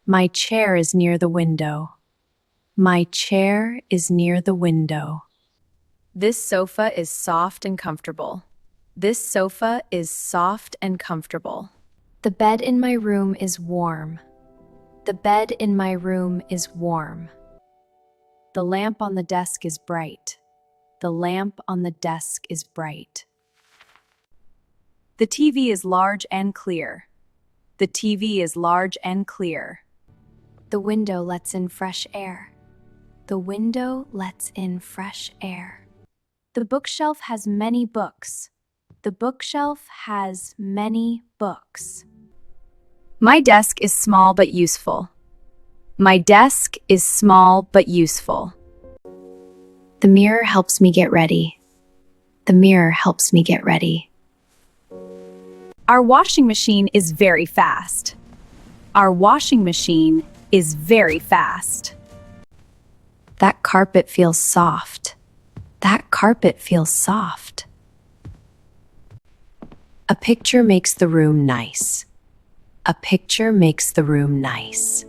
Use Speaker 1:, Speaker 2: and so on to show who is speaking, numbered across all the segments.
Speaker 1: My chair is near the window. My chair is near the window. This sofa is soft and comfortable. This sofa is soft and comfortable. The bed in my room is warm. The bed in my room is warm. The lamp on the desk is bright. The lamp on the desk is bright. The TV is large and clear. The TV is large and clear. The window lets in fresh air. The window lets in fresh air. The bookshelf has many books. The bookshelf has many books. My desk is small but useful. My desk is small but useful. The mirror helps me get ready. The mirror helps me get ready. Our washing machine is very fast. Our washing machine is very fast. That carpet feels soft. That carpet feels soft. A picture makes the room nice. A picture makes the room nice.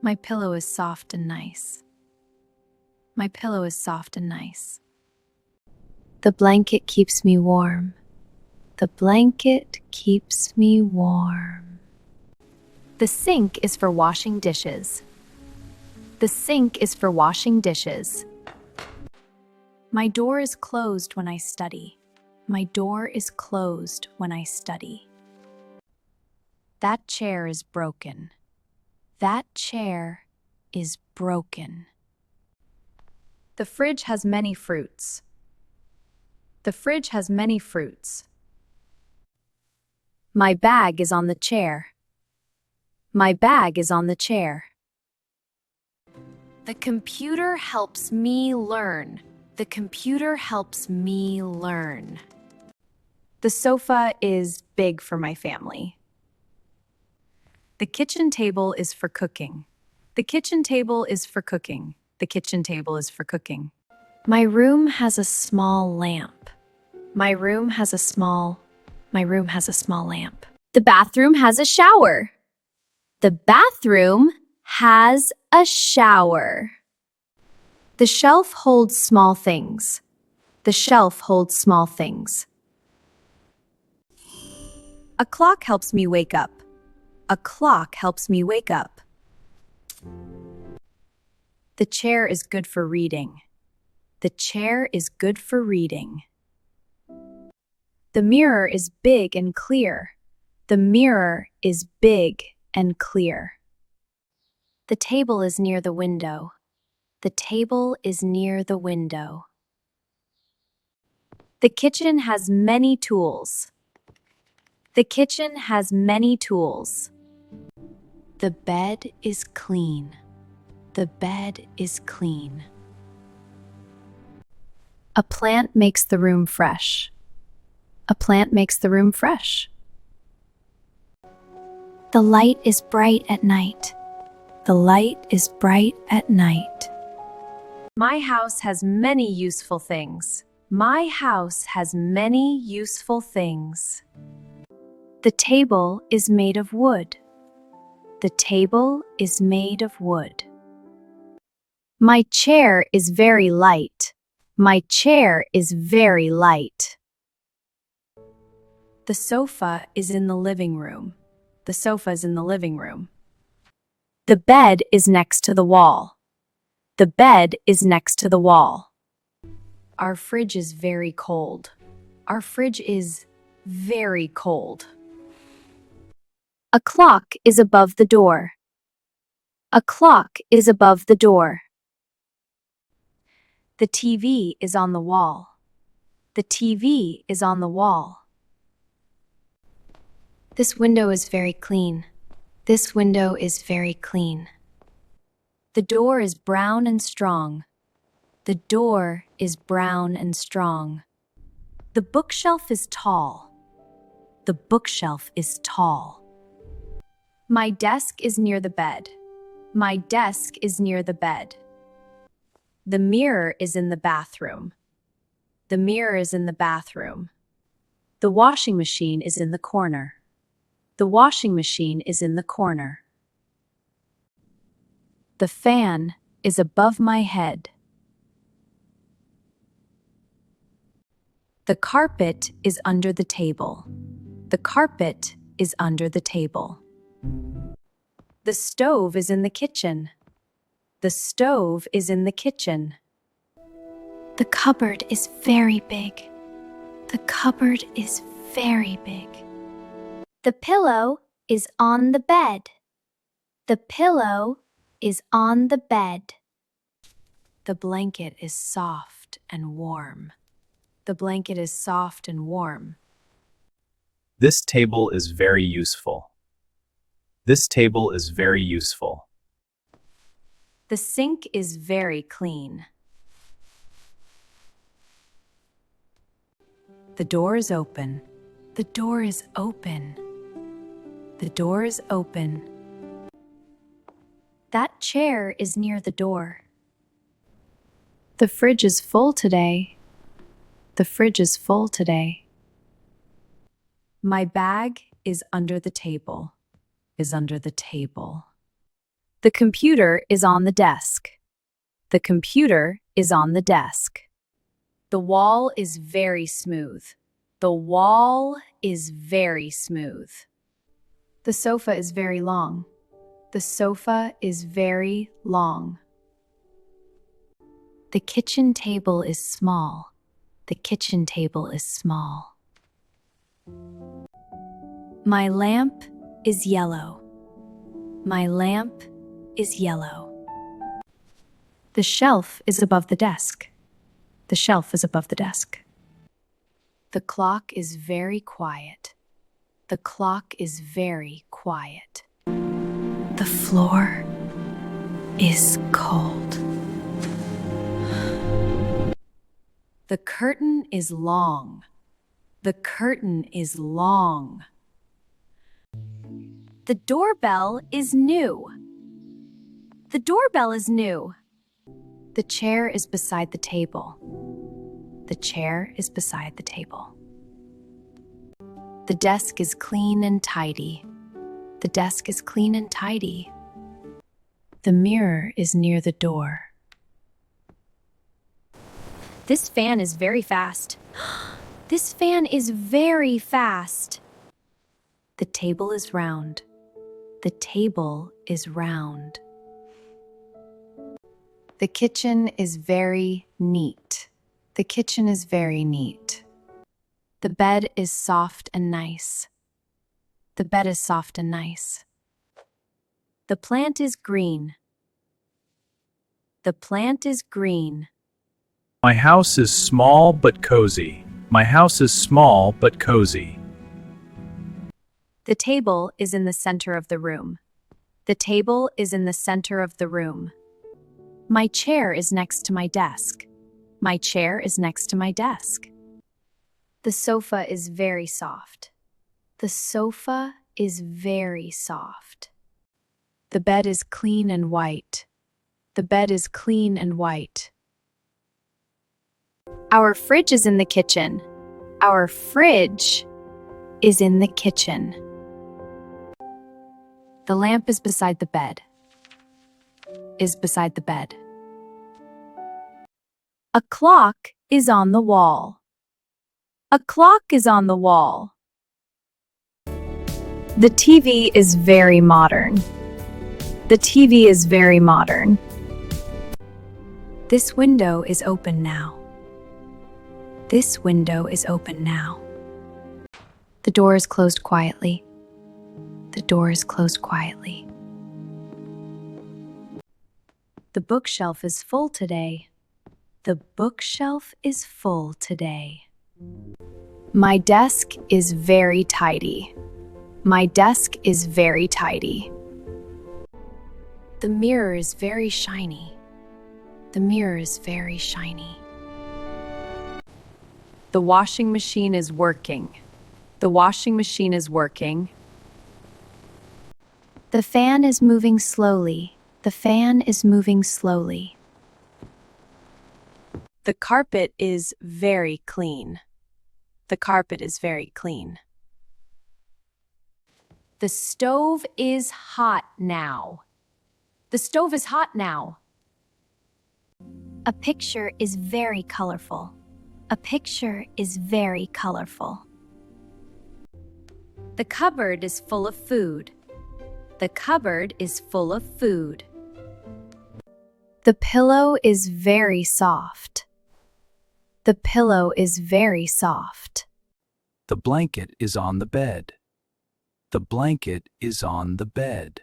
Speaker 1: My pillow is soft and nice. My pillow is soft and nice. The blanket keeps me warm. The blanket keeps me warm. The sink is for washing dishes. The sink is for washing dishes. My door is closed when I study. My door is closed when I study. That chair is broken. That chair is broken. The fridge has many fruits. The fridge has many fruits. My bag is on the chair. My bag is on the chair. The computer helps me learn. The computer helps me learn. The sofa is big for my family. The kitchen table is for cooking. The kitchen table is for cooking. The kitchen table is for cooking. My room has a small lamp. My room has a small lamp. The bathroom has a shower. The bathroom has a shower. The shelf holds small things. The shelf holds small things. A clock helps me wake up. A clock helps me wake up. The chair is good for reading. The chair is good for reading. The mirror is big and clear. The mirror is big and clear. The table is near the window. The table is near the window. The kitchen has many tools. The kitchen has many tools. The bed is clean. The bed is clean. A plant makes the room fresh. A plant makes the room fresh. The light is bright at night. The light is bright at night. My house has many useful things. My house has many useful things. The table is made of wood. The table is made of wood. My chair is very light. My chair is very light. The sofa is in the living room. The sofa is in the living room. The bed is next to the wall. The bed is next to the wall. Our fridge is very cold. Our fridge is very cold. A clock is above the door. A clock is above the door. The TV is on the wall. The TV is on the wall. This window is very clean. This window is very clean. The door is brown and strong. The door is brown and strong. The bookshelf is tall. The bookshelf is tall. My desk is near the bed. My desk is near the bed. The mirror is in the bathroom. The mirror is in the bathroom. The washing machine is in the corner. The washing machine is in the corner. The fan is above my head. The carpet is under the table. The carpet is under the table. The stove is in the kitchen. The stove is in the kitchen. The cupboard is very big. The cupboard is very big.
Speaker 2: The pillow is on the bed. The pillow is on the bed.
Speaker 1: The blanket is soft and warm. The blanket is soft and warm.
Speaker 3: This table is very useful. This table is very useful.
Speaker 1: The sink is very clean. The door is open. The door is open. The door is open.
Speaker 2: That chair is near the door.
Speaker 1: The fridge is full today. The fridge is full today. My bag is under the table. Is under the table. The computer is on the desk. The computer is on the desk. The wall is very smooth. The wall is very smooth. The sofa is very long. The sofa is very long. The kitchen table is small. The kitchen table is small. My lamp is yellow. My lamp is yellow. The shelf is above the desk. The shelf is above the desk. The clock is very quiet. The clock is very quiet. The floor is cold. The curtain is long. The curtain is long.
Speaker 2: The doorbell is new. The doorbell is new.
Speaker 1: The chair is beside the table. The chair is beside the table. The desk is clean and tidy. The desk is clean and tidy. The mirror is near the door.
Speaker 2: This fan is very fast. This fan is very fast.
Speaker 1: The table is round. The table is round. The kitchen is very neat. The kitchen is very neat. The bed is soft and nice. The bed is soft and nice. The plant is green. The plant is green.
Speaker 3: My house is small but cozy. My house is small but cozy.
Speaker 1: The table is in the center of the room. The table is in the center of the room. My chair is next to my desk. My chair is next to my desk. The sofa is very soft. The sofa is very soft. The bed is clean and white. The bed is clean and white. Our fridge is in the kitchen. Our fridge is in the kitchen. The lamp is beside the bed. Is beside the bed. A clock is on the wall. A clock is on the wall. The TV is very modern. The TV is very modern. This window is open now. This window is open now. The door is closed quietly. The door is closed quietly. The bookshelf is full today. The bookshelf is full today. My desk is very tidy. My desk is very tidy. The mirror is very shiny. The mirror is very shiny. The washing machine is working. The washing machine is working.
Speaker 2: The fan is moving slowly. The fan is moving slowly.
Speaker 1: The carpet is very clean. The carpet is very clean. The stove is hot now. The stove is hot now.
Speaker 2: A picture is very colorful. A picture is very colorful.
Speaker 1: The cupboard is full of food. The cupboard is full of food.
Speaker 2: The pillow is very soft. The pillow is very soft.
Speaker 4: The blanket is on the bed. The blanket is on the bed.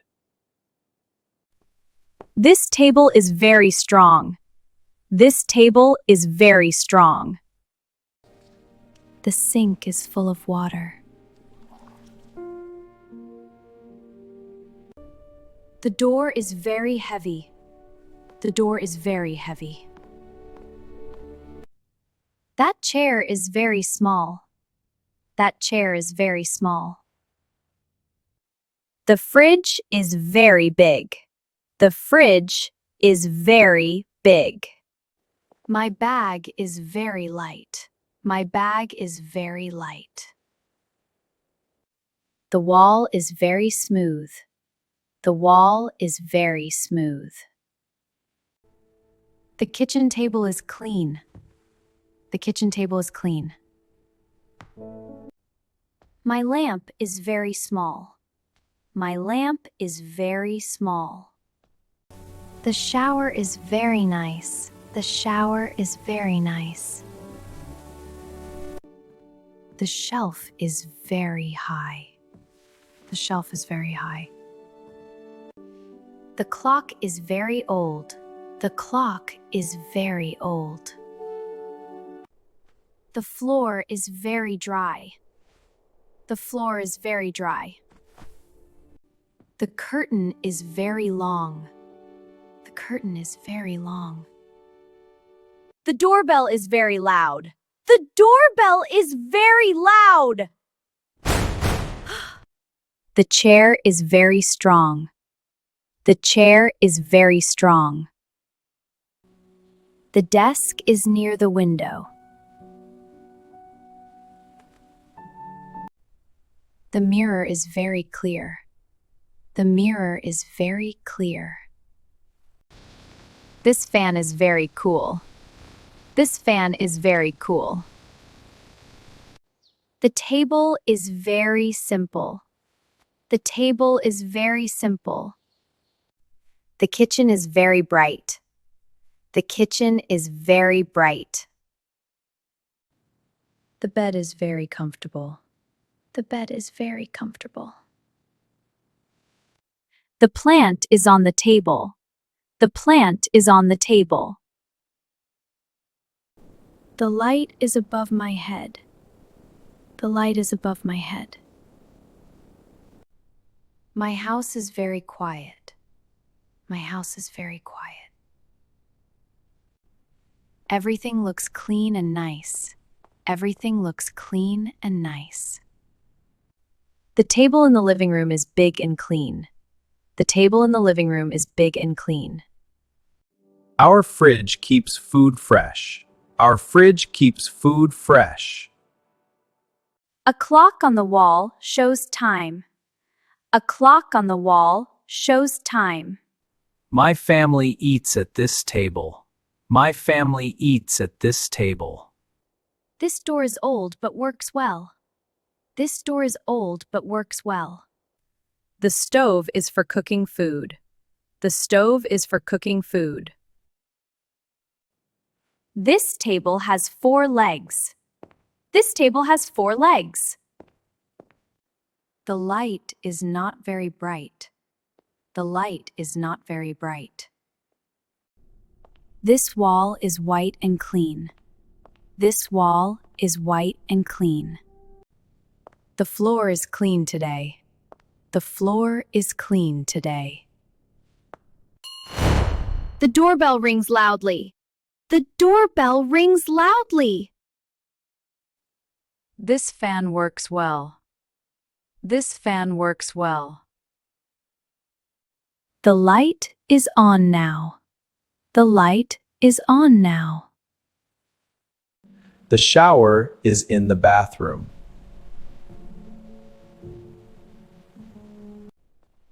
Speaker 1: This table is very strong. This table is very strong.
Speaker 2: The sink is full of water.
Speaker 1: The door is very heavy. The door is very heavy.
Speaker 2: That chair is very small. That chair is very small.
Speaker 1: The fridge is very big. The fridge is very big.
Speaker 2: My bag is very light. My bag is very light.
Speaker 1: The wall is very smooth. The wall is very smooth. The kitchen table is clean. The kitchen table is clean.
Speaker 2: My lamp is very small. My lamp is very small. The shower is very nice. The shower is very nice.
Speaker 1: The shelf is very high. The shelf is very high.
Speaker 2: The clock is very old. The clock is very old. The floor is very dry. The floor is very dry.
Speaker 1: The curtain is very long. The curtain is very long.
Speaker 2: The doorbell is very loud. The doorbell is very loud.
Speaker 1: The chair is very strong. The chair is very strong.
Speaker 2: The desk is near the window.
Speaker 1: The mirror is very clear. The mirror is very clear. This fan is very cool. This fan is very cool.
Speaker 2: The table is very simple. The table is very simple.
Speaker 1: The kitchen is very bright. The kitchen is very bright. The bed is very comfortable.
Speaker 2: The bed is very comfortable.
Speaker 1: The plant is on the table. The plant is on the table.
Speaker 2: The light is above my head. The light is above my head.
Speaker 1: My house is very quiet. My house is very quiet. Everything looks clean and nice. Everything looks clean and nice. The table in the living room is big and clean. The table in the living room is big and clean.
Speaker 3: Our fridge keeps food fresh. Our fridge keeps food fresh.
Speaker 2: A clock on the wall shows time. A clock on the wall shows time.
Speaker 4: My family eats at this table. My family eats at this table.
Speaker 2: This door is old but works well. This door is old but works well.
Speaker 1: The stove is for cooking food. The stove is for cooking food.
Speaker 2: This table has 4 legs. This table has 4 legs.
Speaker 1: The light is not very bright. The light is not very bright. This wall is white and clean. This wall is white and clean. The floor is clean today. The floor is clean today.
Speaker 2: The doorbell rings loudly. The doorbell rings loudly.
Speaker 1: This fan works well. This fan works well. The light is on now. The light is on now.
Speaker 3: The shower is in the bathroom.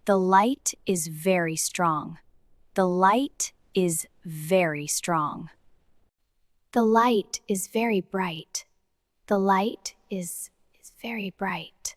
Speaker 1: The light is very strong. The light is very strong.
Speaker 2: The light is very bright. The light is very bright.